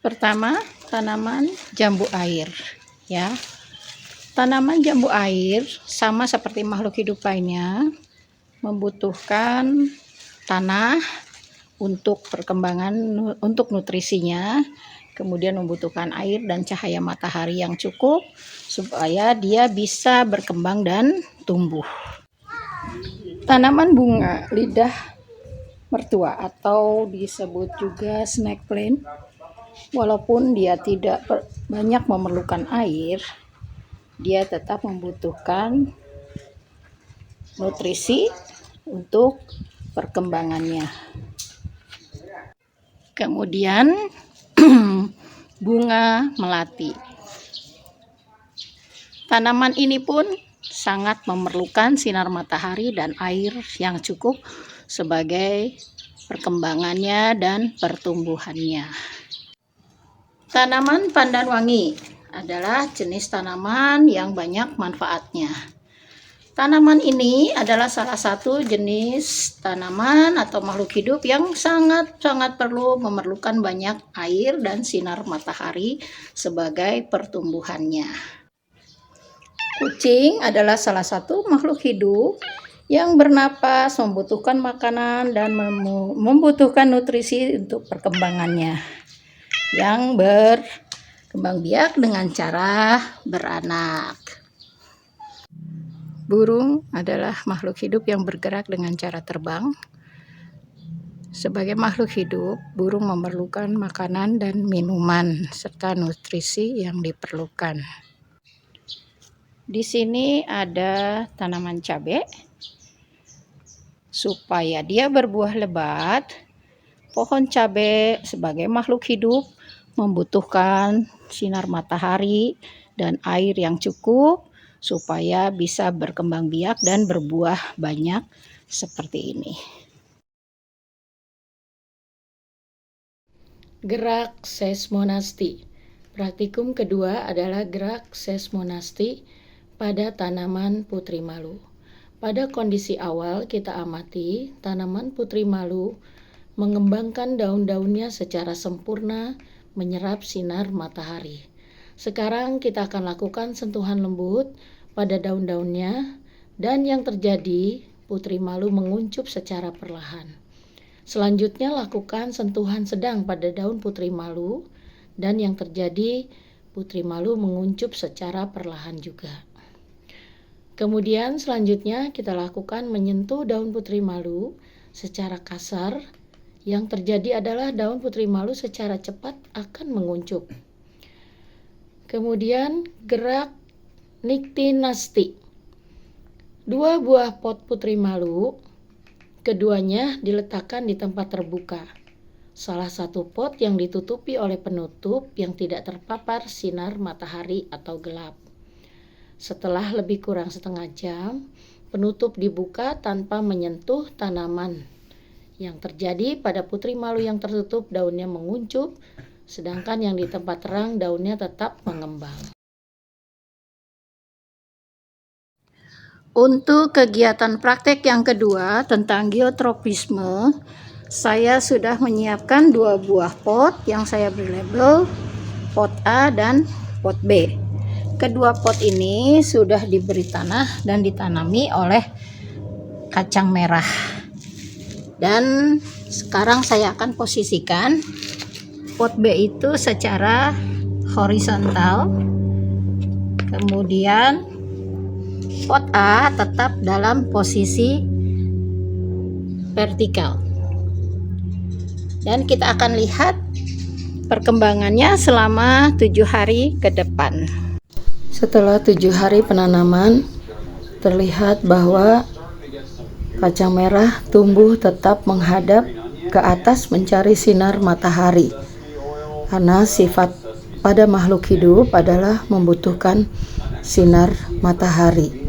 Pertama, tanaman jambu air, ya. Tanaman jambu air sama seperti makhluk hidup lainnya, membutuhkan tanah untuk perkembangan, untuk nutrisinya, kemudian membutuhkan air dan cahaya matahari yang cukup supaya dia bisa berkembang dan tumbuh. Tanaman bunga lidah mertua atau disebut juga snake plant, walaupun dia tidak banyak memerlukan air, dia tetap membutuhkan nutrisi untuk perkembangannya. Kemudian bunga melati. Tanaman ini pun sangat memerlukan sinar matahari dan air yang cukup sebagai perkembangannya dan pertumbuhannya. Tanaman pandan wangi adalah jenis tanaman yang banyak manfaatnya. Tanaman ini adalah salah satu jenis tanaman atau makhluk hidup yang sangat perlu memerlukan banyak air dan sinar matahari sebagai pertumbuhannya. Kucing adalah salah satu makhluk hidup yang bernapas, membutuhkan makanan dan membutuhkan nutrisi untuk perkembangannya, yang berkembang biak dengan cara beranak. Burung adalah makhluk hidup yang bergerak dengan cara terbang. Sebagai makhluk hidup, burung memerlukan makanan dan minuman serta nutrisi yang diperlukan. Di sini ada tanaman cabai. Supaya dia berbuah lebat, pohon cabai sebagai makhluk hidup membutuhkan sinar matahari dan air yang cukup supaya bisa berkembang biak dan berbuah banyak seperti ini. Gerak seismonasti. Praktikum kedua adalah gerak seismonasti pada tanaman putri malu. Pada kondisi awal kita amati tanaman putri malu mengembangkan daun-daunnya secara sempurna menyerap sinar matahari. Sekarang kita akan lakukan sentuhan lembut pada daun-daunnya dan yang terjadi putri malu menguncup secara perlahan. Selanjutnya lakukan sentuhan sedang pada daun putri malu dan yang terjadi putri malu menguncup secara perlahan juga. Kemudian selanjutnya kita lakukan menyentuh daun putri malu secara kasar. Yang terjadi adalah daun putri malu secara cepat akan menguncup. Kemudian gerak niktinasti. 2 buah pot putri malu, keduanya diletakkan di tempat terbuka. Salah satu pot yang ditutupi oleh penutup yang tidak terpapar sinar matahari atau gelap. Setelah lebih kurang setengah jam, penutup dibuka tanpa menyentuh tanaman. Yang terjadi pada putri malu yang tertutup daunnya menguncup, sedangkan yang di tempat terang daunnya tetap mengembang. Untuk kegiatan praktek yang kedua tentang geotropisme, saya sudah menyiapkan 2 buah pot yang saya beri label pot A dan pot B. Kedua pot ini sudah diberi tanah dan ditanami oleh kacang merah. Dan sekarang saya akan posisikan pot B itu secara horizontal. Kemudian pot A tetap dalam posisi vertikal. Dan kita akan lihat perkembangannya selama 7 hari ke depan. Setelah 7 hari penanaman, terlihat bahwa kacang merah tumbuh tetap menghadap ke atas mencari sinar matahari. Karena sifat pada makhluk hidup adalah membutuhkan sinar matahari.